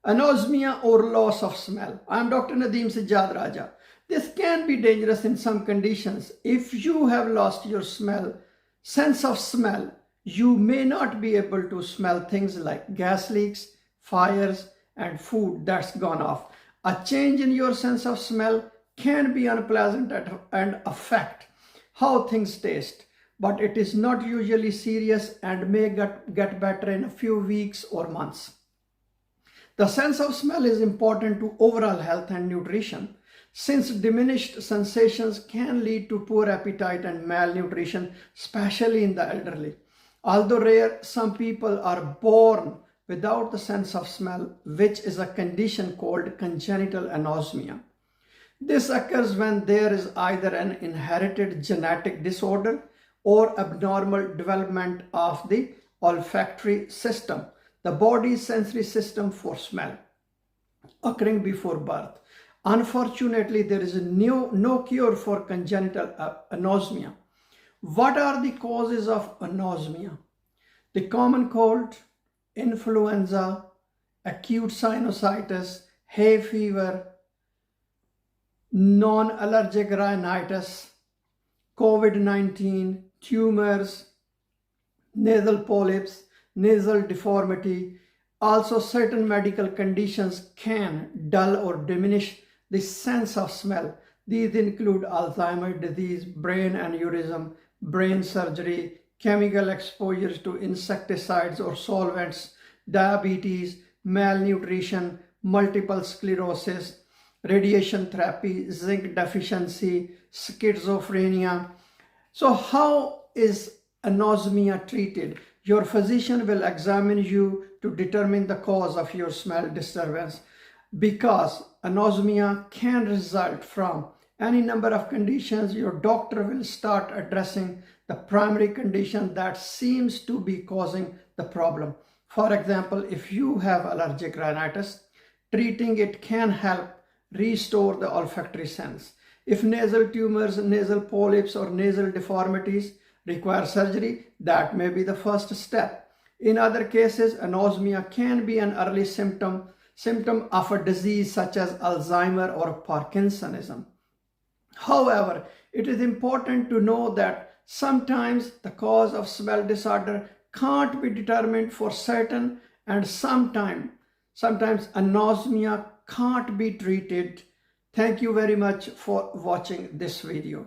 Anosmia or loss of smell. I am Dr. Nadeem Sajjad Raja. This can be dangerous in some conditions. If you have lost your sense of smell, you may not be able to smell things like gas leaks, fires, and food that's gone off. A change in your sense of smell can be unpleasant and affect how things taste, but it is not usually serious and may get better in a few weeks or months. The sense of smell is important to overall health and nutrition, since diminished sensations can lead to poor appetite and malnutrition, especially in the elderly. Although rare, some people are born without the sense of smell, which is a condition called congenital anosmia. This occurs when there is either an inherited genetic disorder or abnormal development of the olfactory system, the body's sensory system for smell, occurring before birth. Unfortunately, there is no cure for congenital anosmia. What are the causes of anosmia? The common cold, influenza, acute sinusitis, hay fever, non-allergic rhinitis, COVID-19, tumors, nasal polyps, nasal deformity. Also, certain medical conditions can dull or diminish the sense of smell. These include Alzheimer's disease, brain aneurysm, brain surgery, chemical exposures to insecticides or solvents, diabetes, malnutrition, multiple sclerosis, radiation therapy, zinc deficiency, schizophrenia. So how is anosmia treated? Your physician will examine you to determine the cause of your smell disturbance, because anosmia can result from any number of conditions. Your doctor will start addressing the primary condition that seems to be causing the problem. For example, if you have allergic rhinitis, treating it can help restore the olfactory sense. If nasal tumors, nasal polyps, or nasal deformities require surgery, that may be the first step. In other cases, anosmia can be an early symptom of a disease such as Alzheimer or Parkinsonism. However, it is important to know that sometimes the cause of smell disorder can't be determined for certain, and sometimes anosmia can't be treated. Thank you very much for watching this video.